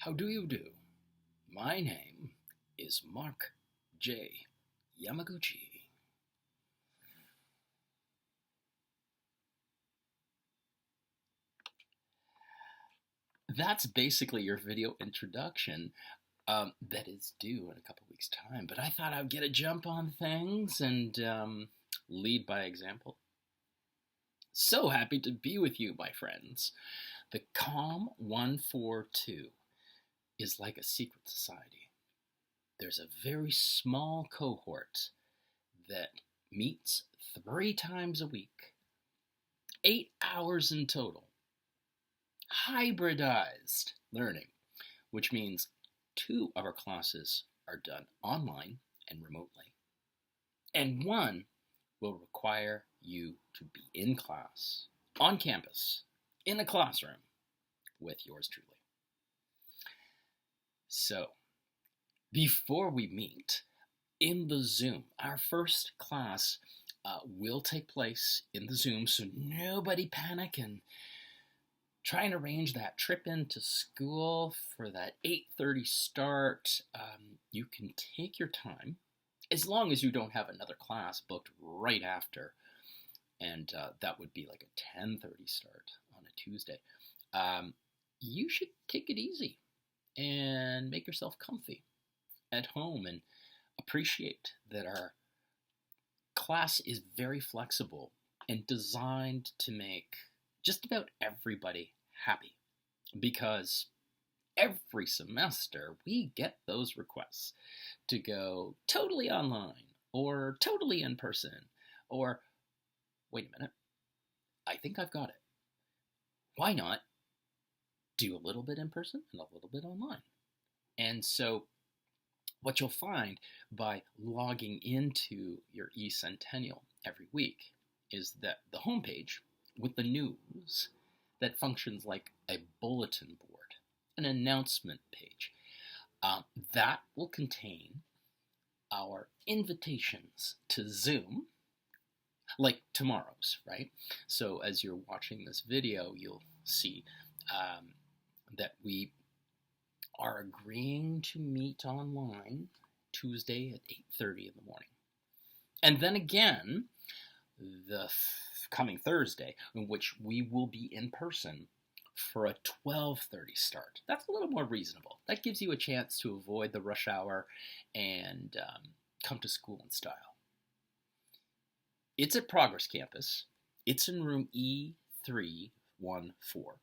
How do you do? My name is Mark J. Yamaguchi. That's basically your video introduction that is due in a couple weeks' time, but I thought I'd get a jump on things and lead by example. So happy to be with you, my friends. The COMM 142 is like a secret society. There's a very small cohort that meets 3 times a week, 8 hours in total. Hybridized learning, which means 2 of our classes are done online and remotely, and 1 will require you to be in class, on campus, in a classroom, with yours truly. So, before we meet in the Zoom, our first class will take place in the Zoom, so nobody panic and try and arrange that trip into school for that 8:30 start. You can take your time, as long as you don't have another class booked right after, and that would be like a 10:30 start on a Tuesday. You should take it easy and make yourself comfy at home and appreciate that our class is very flexible and designed to make just about everybody happy, because every semester we get those requests to go totally online or totally in person, or wait a minute, I think I've got it. Why not do a little bit in person and a little bit online? And so what you'll find by logging into your eCentennial every week is that the homepage with the news that functions like a bulletin board, an announcement page, that will contain our invitations to Zoom, like tomorrow's, right? So as you're watching this video, you'll see that we are agreeing to meet online Tuesday at 8:30 in the morning. And then again, the coming Thursday, in which we will be in person for a 12:30 start. That's a little more reasonable. That gives you a chance to avoid the rush hour and come to school in style. It's at Progress Campus. It's in room E314.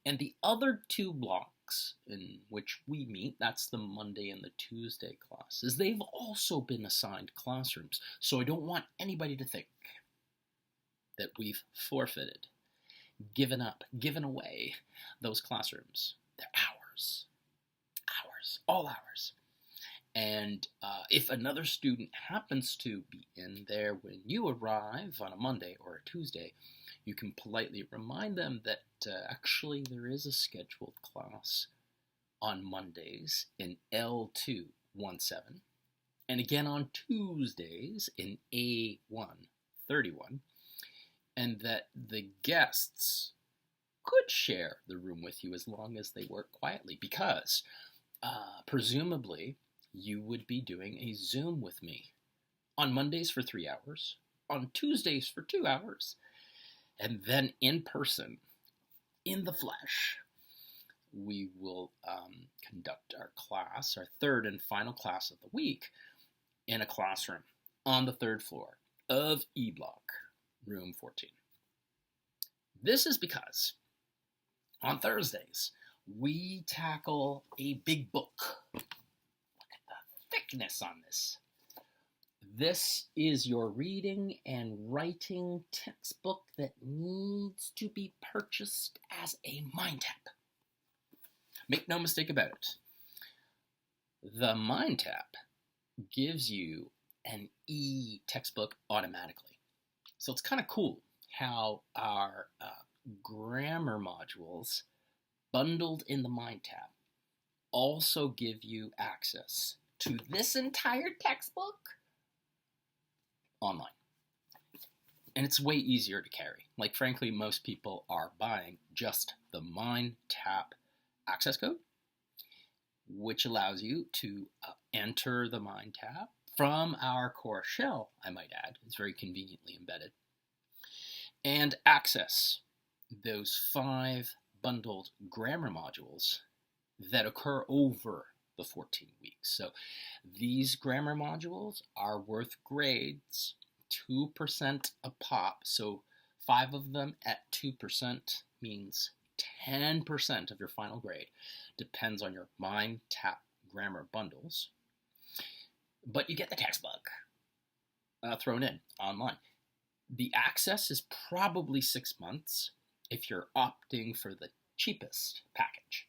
And the other 2 blocks in which we meet, that's the Monday and the Tuesday classes, they've also been assigned classrooms. So I don't want anybody to think that we've forfeited, given up, given away those classrooms. They're ours. Ours. All ours. And if another student happens to be in there when you arrive on a Monday or a Tuesday, you can politely remind them that actually there is a scheduled class on Mondays in L217, and again on Tuesdays in A131, and that the guests could share the room with you as long as they work quietly, because presumably you would be doing a Zoom with me on Mondays for 3 hours, on Tuesdays for 2 hours, and then in person, in the flesh, we will conduct our class, our third and final class of the week, in a classroom on the 3rd floor of E Block, room 14. This is because on Thursdays, we tackle a big book. Look at the thickness on this. This is your reading and writing textbook that needs to be purchased as a mind tap. Make no mistake about it. The mind tap gives you an e-textbook automatically. So it's kind of cool how our grammar modules bundled in the mind tap also give you access to this entire textbook online. And it's way easier to carry. Like, frankly, most people are buying just the mind tap access code, which allows you to enter the Mind tab from our core shell, I might add. It's very conveniently embedded. And access those 5 bundled grammar modules that occur over the 14 weeks. So these grammar modules are worth grades 2% a pop. So 5 of them at 2% means 10% of your final grade. Depends on your Mind Tap grammar bundles. But you get the textbook thrown in online. The access is probably 6 months if you're opting for the cheapest package.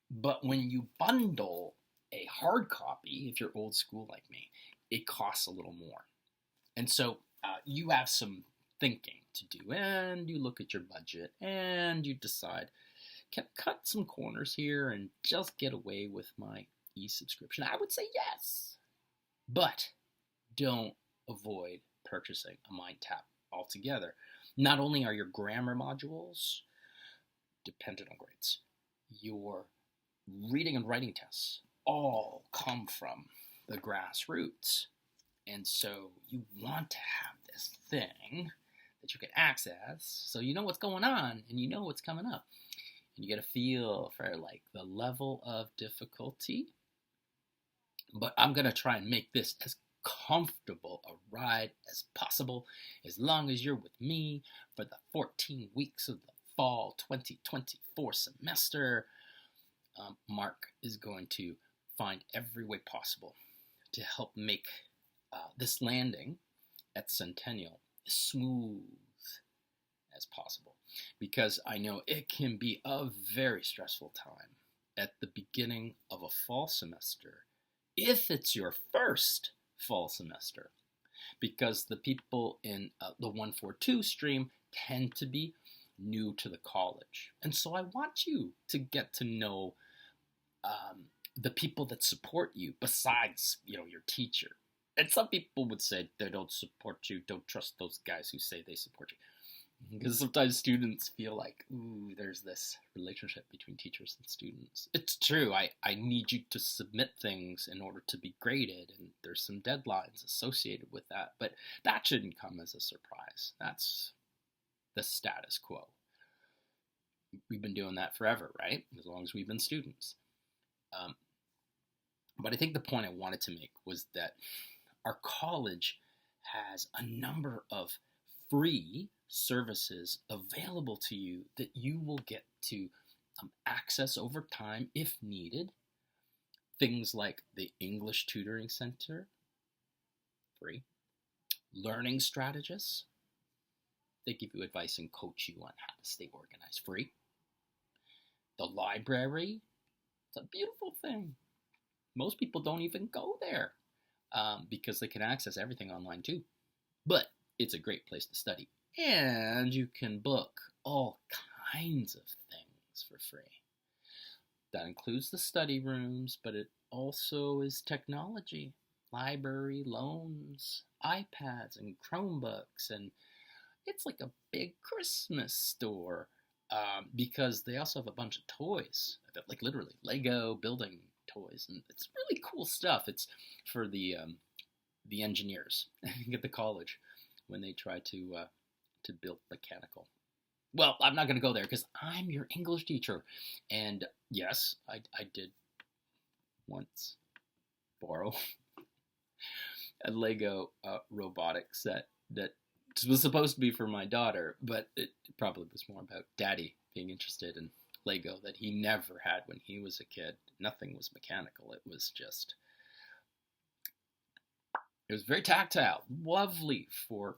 But when you bundle a hard copy, if you're old school like me, it costs a little more. And so you have some thinking to do, and you look at your budget and you decide, can I cut some corners here and just get away with my e-subscription? I would say yes, but don't avoid purchasing a Mind Tap altogether. Not only are your grammar modules dependent on grades, your reading and writing tests all come from the grassroots. And so you want to have this thing that you can access so you know what's going on and you know what's coming up. And you get a feel for like the level of difficulty. But I'm going to try and make this as comfortable a ride as possible as long as you're with me for the 14 weeks of the fall 2024 semester. Mark is going to find every way possible to help make this landing at Centennial as smooth as possible, because I know it can be a very stressful time at the beginning of a fall semester if it's your first fall semester, because the people in the 142 stream tend to be new to the college. And so I want you to get to know the people that support you besides, your teacher. And some people would say they don't support you, don't trust those guys who say they support you. Because sometimes students feel like, ooh, there's this relationship between teachers and students. It's true, I need you to submit things in order to be graded, and there's some deadlines associated with that, but that shouldn't come as a surprise. That's the status quo. We've been doing that forever, right? As long as we've been students. But I think the point I wanted to make was that our college has a number of free services available to you that you will get to access over time if needed. Things like the English Tutoring Center, free. Learning strategists, they give you advice and coach you on how to stay organized, free. The library, it's a beautiful thing. Most people don't even go there because they can access everything online too. But it's a great place to study. And you can book all kinds of things for free. That includes the study rooms, but it also is technology, library loans, iPads and Chromebooks, and it's like a big Christmas store because they also have a bunch of toys, like literally Lego building toys, and it's really cool stuff. It's for the engineers at the college when they try to build mechanical. Well, I'm not going to go there because I'm your English teacher, and yes, I did once borrow a Lego robotic set that was supposed to be for my daughter, but it probably was more about Daddy being interested in Lego that he never had when he was a kid. Nothing was mechanical. It was very tactile, lovely for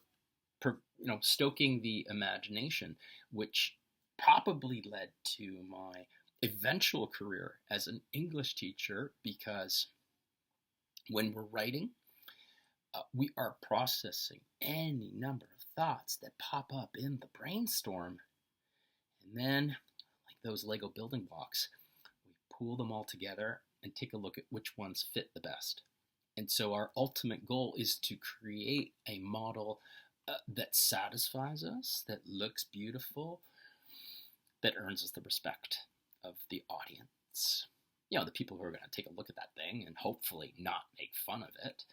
stoking the imagination, which probably led to my eventual career as an English teacher, because when we're writing, we are processing any number of thoughts that pop up in the brainstorm, and then, like those Lego building blocks, we pull them all together and take a look at which ones fit the best. And so our ultimate goal is to create a model that satisfies us, that looks beautiful, that earns us the respect of the audience, the people who are going to take a look at that thing and hopefully not make fun of it,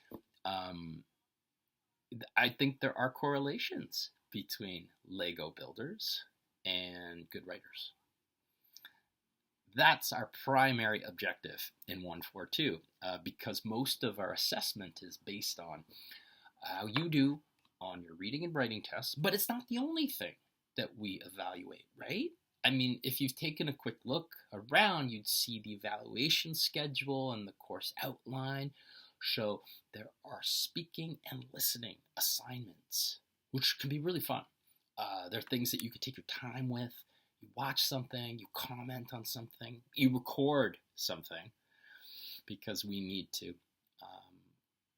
I think there are correlations between Lego builders and good writers. That's our primary objective in 142, because most of our assessment is based on how you do on your reading and writing tests, but it's not the only thing that we evaluate, right? I mean, if you've taken a quick look around, you'd see the evaluation schedule and the course outline show there are speaking and listening assignments, which can be really fun. There are things that you could take your time with. You watch something, you comment on something, you record something, because we need to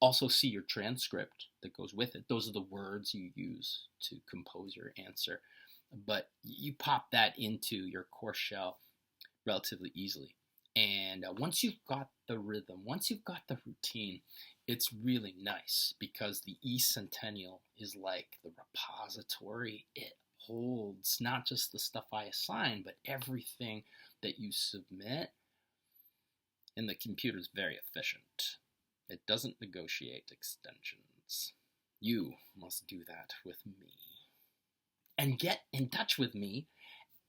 also see your transcript that goes with it. Those are the words you use to compose your answer. But you pop that into your course shell relatively easily. And once you've got the rhythm, once you've got the routine, it's really nice, because the eCentennial is like the repository. It holds not just the stuff I assign, but everything that you submit. And the computer is very efficient. It doesn't negotiate extensions. You must do that with me. And get in touch with me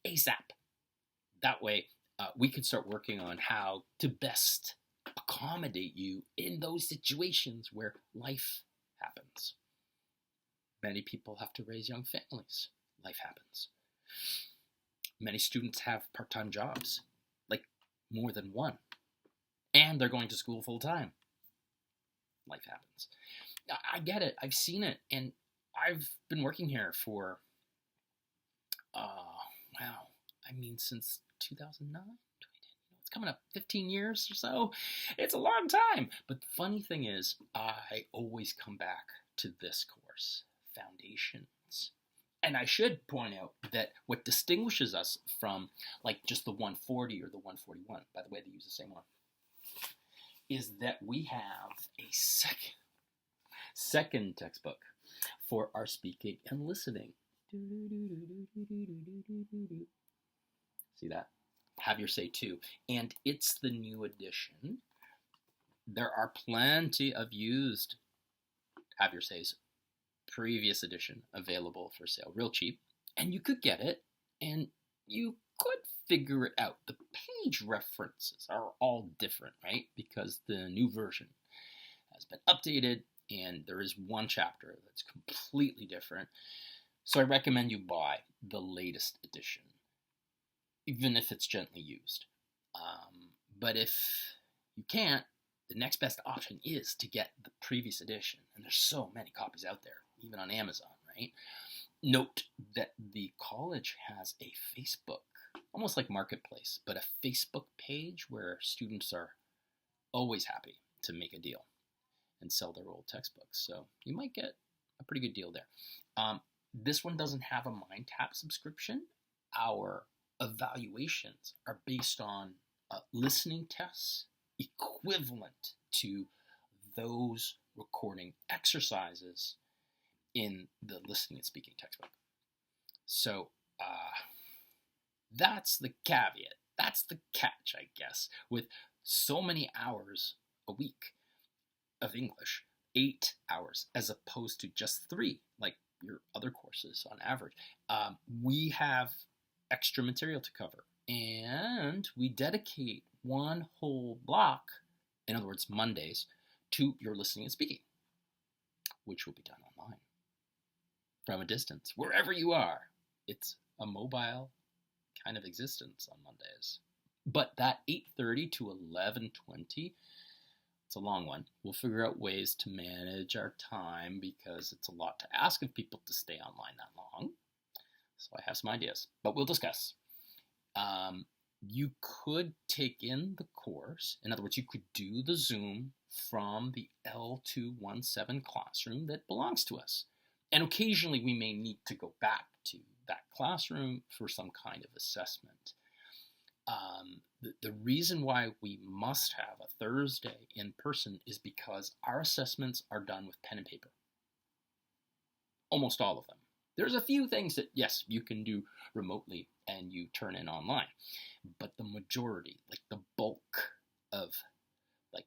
ASAP. That way, we can start working on how to best accommodate you in those situations where life happens. Many people have to raise young families. Life happens. Many students have part-time jobs, like more than one, and they're going to school full-time. Life happens. I get it. I've seen it, and I've been working here for, since 2009. It's coming up 15 years or so. It's a long time. But the funny thing is, I always come back to this course, Foundations. And I should point out that what distinguishes us from like just the 140 or the 141, by the way, they use the same one, is that we have a second textbook for our speaking and listening. See that? Have Your Say 2. And it's the new edition. There are plenty of used Have Your Say's previous edition available for sale real cheap. And you could get it, and you could figure it out. The page references are all different, right? Because the new version has been updated, and there is one chapter that's completely different. So I recommend you buy the latest edition, even if it's gently used. But if you can't, the next best option is to get the previous edition. And there's so many copies out there, even on Amazon, right? Note that the college has a Facebook, almost like Marketplace, but a Facebook page where students are always happy to make a deal and sell their old textbooks. So you might get a pretty good deal there. This one doesn't have a MindTap subscription. Our evaluations are based on listening tests equivalent to those recording exercises in the listening and speaking textbook. So that's the caveat. That's the catch, I guess, with so many hours a week of English, 8 hours, as opposed to just 3, like your other courses on average. We have extra material to cover, and we dedicate one whole block, in other words, Mondays, to your listening and speaking, which will be done online from a distance, wherever you are. It's a mobile kind of existence on Mondays. But that 8:30 to 11:20, it's a long one. We'll figure out ways to manage our time, because it's a lot to ask of people to stay online that long. So I have some ideas, but we'll discuss. You could take in the course. In other words, you could do the Zoom from the L217 classroom that belongs to us. And occasionally we may need to go back to that classroom for some kind of assessment. The reason why we must have a Thursday in person is because our assessments are done with pen and paper. Almost all of them. There's a few things that, yes, you can do remotely and you turn in online, but the majority, like the bulk of like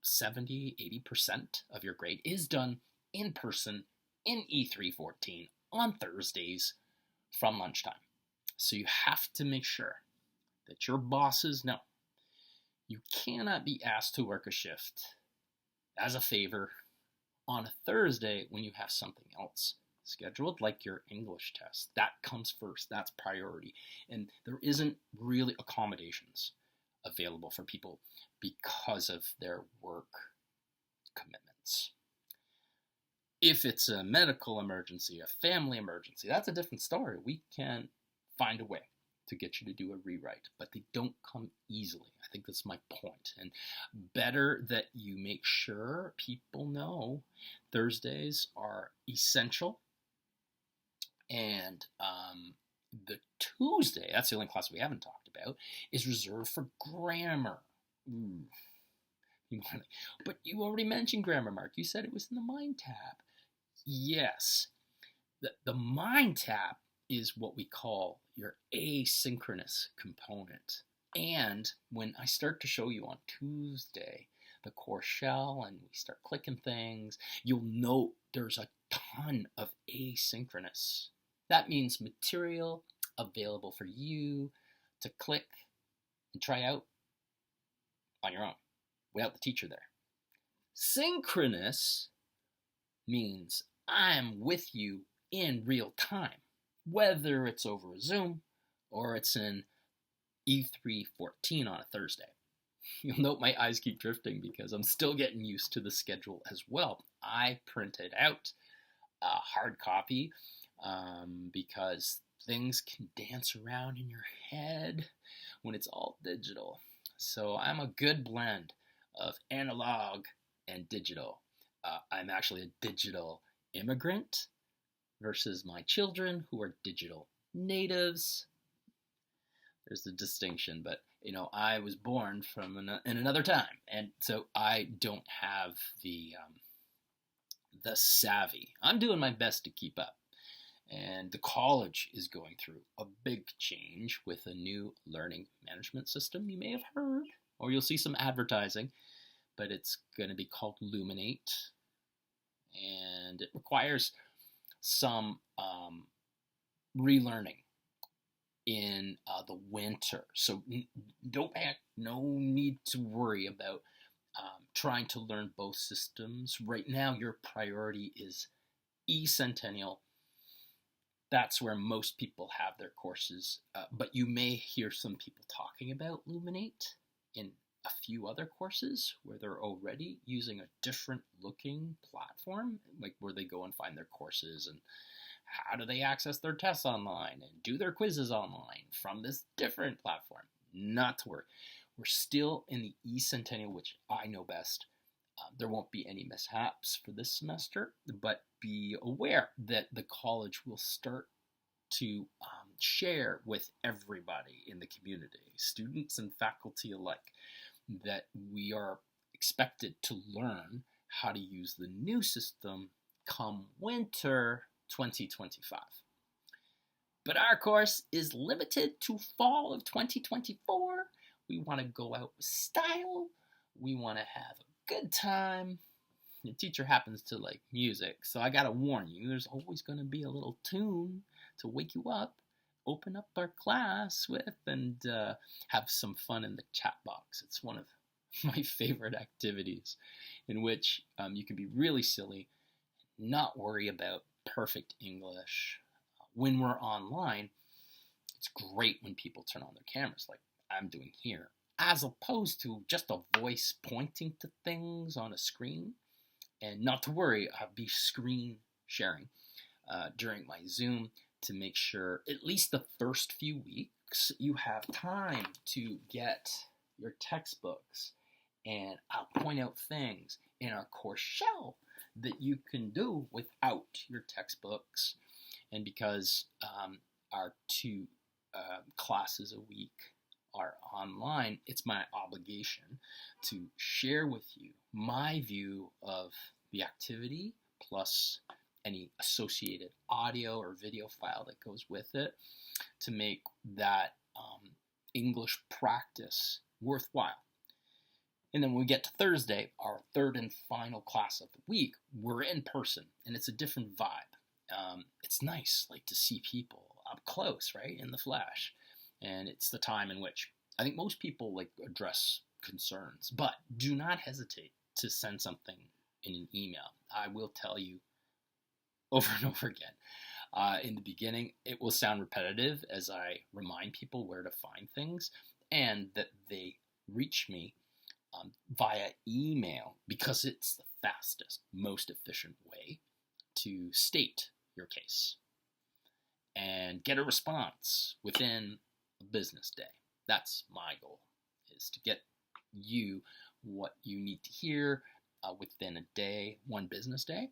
70-80% of your grade is done in person in E314 on Thursdays from lunchtime. So you have to make sure that your bosses know you cannot be asked to work a shift as a favor on a Thursday when you have something else scheduled, like your English test. That comes first. That's priority. And there isn't really accommodations available for people because of their work commitments. If it's a medical emergency, a family emergency, that's a different story. We can find a way to get you to do a rewrite, but they don't come easily. I think that's my point. And better that you make sure people know Thursdays are essential. And the Tuesday, that's the only class we haven't talked about, is reserved for grammar. Ooh. But you already mentioned grammar, Mark. You said it was in the Mind tab. Yes. The Mind tab is what we call your asynchronous component. And when I start to show you on Tuesday the core shell and we start clicking things, you'll note there's a ton of asynchronous. That means material available for you to click and try out on your own without the teacher there. Synchronous means I'm with you in real time, whether it's over a Zoom or it's in E314 on a Thursday. You'll note my eyes keep drifting because I'm still getting used to the schedule as well. I printed out a hard copy because things can dance around in your head when it's all digital. So I'm a good blend of analog and digital. I'm actually a digital immigrant versus my children who are digital natives. There's the distinction, but I was born from in another time, and so I don't have the savvy. I'm doing my best to keep up, and the college is going through a big change with a new learning management system. You may have heard, or you'll see some advertising, but it's going to be called Luminate, and it requires some relearning in the winter. So no need to worry about trying to learn both systems. Right now, your priority is eCentennial. That's where most people have their courses, but you may hear some people talking about Luminate in a few other courses where they're already using a different looking platform, like where they go and find their courses and how do they access their tests online and do their quizzes online from this different platform. Not to worry. We're still in the eCentennial, which I know best. There won't be any mishaps for this semester, but be aware that the college will start to share with everybody in the community, students and faculty alike, that we are expected to learn how to use the new system come winter 2025. But our course is limited to fall of 2024. We want to go out with style. We want to have a good time. The teacher happens to like music, so I gotta warn you, there's always going to be a little tune to wake you up, open up our class with, and have some fun in the chat box. It's one of my favorite activities in which you can be really silly, not worry about perfect English. When we're online, it's great when people turn on their cameras like I'm doing here, as opposed to just a voice pointing to things on a screen. And not to worry, I'll be screen sharing during my Zoom to make sure at least the first few weeks you have time to get your textbooks, and I'll point out things in our course shell that you can do without your textbooks. And because our two classes a week are online, it's my obligation to share with you my view of the activity plus any associated audio or video file that goes with it to make that English practice worthwhile. And then when we get to Thursday, our third and final class of the week, we're in person, and it's a different vibe. It's nice, like, to see people up close, right, in the flesh. And it's the time in which I think most people like address concerns, but do not hesitate to send something in an email. I will tell you over and over again. In the beginning, it will sound repetitive as I remind people where to find things, and that they reach me via email, because it's the fastest, most efficient way to state your case and get a response within a business day. That's my goal, is to get you what you need to hear within a day, one business day.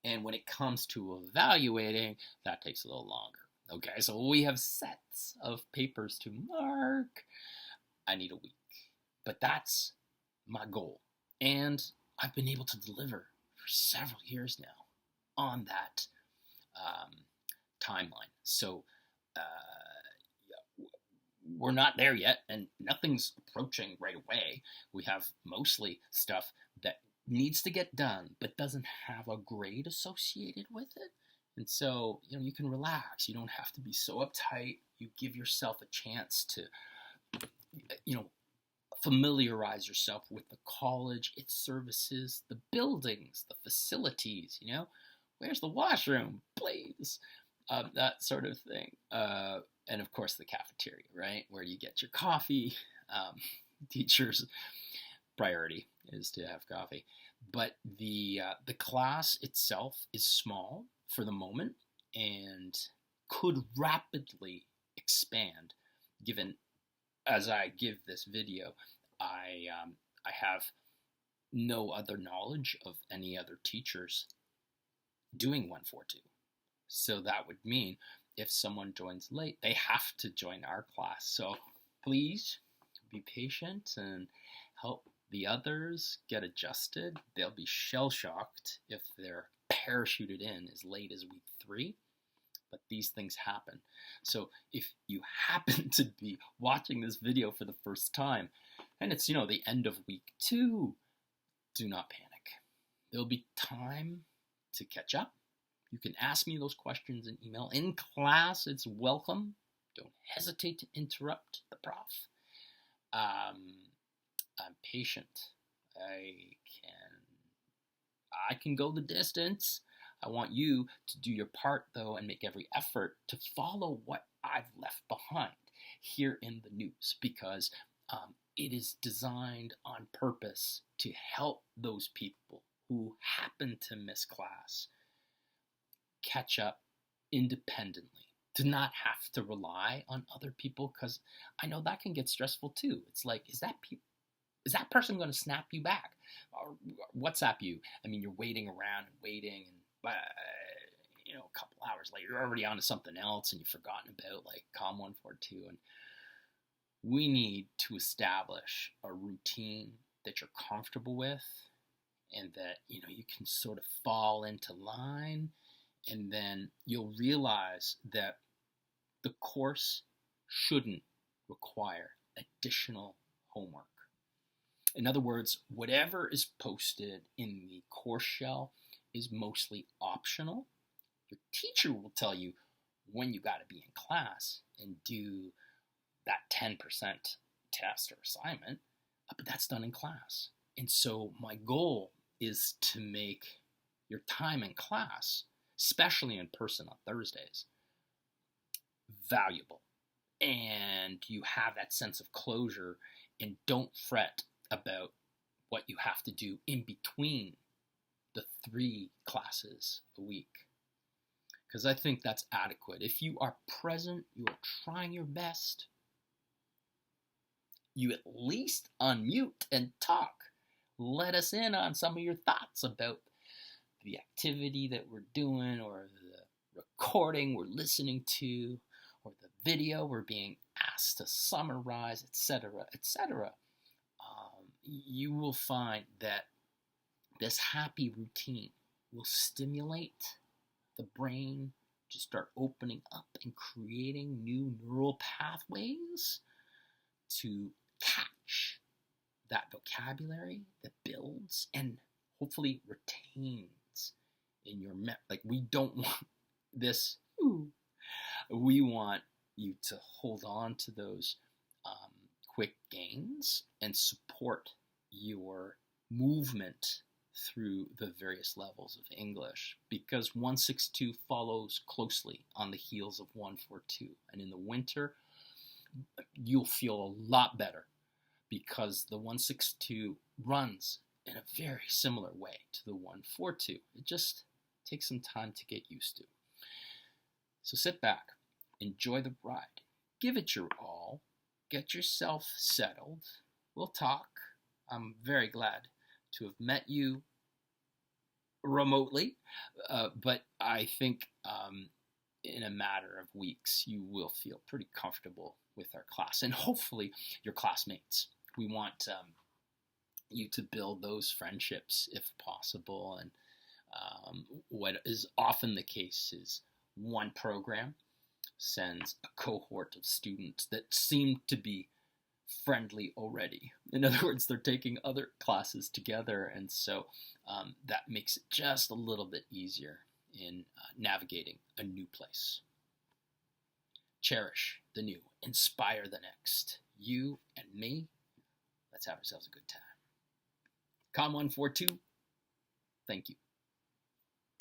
And when it comes to evaluating, that takes a little longer. Okay, so we have sets of papers to mark. I need a week. But that's my goal. And I've been able to deliver for several years now on that timeline. So we're not there yet, and nothing's approaching right away. We have mostly stuff that needs to get done, but doesn't have a grade associated with it. And so, you can relax. You don't have to be so uptight. You give yourself a chance to, familiarize yourself with the college, its services, the buildings, the facilities, where's the washroom, please, that sort of thing. And of course the cafeteria, right? Where you get your coffee. Teachers' priority is to have coffee. But the class itself is small for the moment and could rapidly expand given, as I give this video, I have no other knowledge of any other teachers doing 142. So that would mean if someone joins late, they have to join our class. So please be patient and help the others get adjusted. They'll be shell-shocked if they're parachuted in as late as week 3. But these things happen. So if you happen to be watching this video for the first time, and it's, the end of week 2, do not panic. There'll be time to catch up. You can ask me those questions in email. In class, it's welcome. Don't hesitate to interrupt the prof. I'm patient. I can go the distance. I want you to do your part, though, and make every effort to follow what I've left behind here in the news, because it is designed on purpose to help those people who happen to miss class catch up independently, to not have to rely on other people, because I know that can get stressful too. It's like, is that person going to snap you back or WhatsApp you? I mean, you're waiting around and waiting, and a couple hours later, you're already on to something else and you've forgotten about like COMM 142. And we need to establish a routine that you're comfortable with, and that, you can sort of fall into line, and then you'll realize that the course shouldn't require additional homework. In other words, whatever is posted in the course shell is mostly optional. Your teacher will tell you when you got to be in class and do that 10% test or assignment, but that's done in class. And so my goal is to make your time in class, especially in person on Thursdays, valuable. And you have that sense of closure, and don't fret about what you have to do in between the 3 classes a week, because I think that's adequate. If you are present, you are trying your best, you at least unmute and talk. Let us in on some of your thoughts about the activity that we're doing, or the recording we're listening to, or the video we're being asked to summarize, etc., etc. You will find that this happy routine will stimulate the brain to start opening up and creating new neural pathways to catch that vocabulary that builds and hopefully retains in your memory. Like, we don't want this. We want you to hold on to those quick gains and support your movement through the various levels of English, because 162 follows closely on the heels of 142. And in the winter, you'll feel a lot better because the 162 runs in a very similar way to the 142. It just takes some time to get used to. So sit back, enjoy the ride, give it your all, get yourself settled. We'll talk. I'm very glad to have met you remotely, but I think in a matter of weeks you will feel pretty comfortable with our class, and hopefully your classmates. We want you to build those friendships if possible, and what is often the case is one program sends a cohort of students that seem to be friendly already. In other words, they're taking other classes together, and so that makes it just a little bit easier in navigating a new place. Cherish the new, inspire the next. You and me, let's have ourselves a good time. COMM 142, thank you.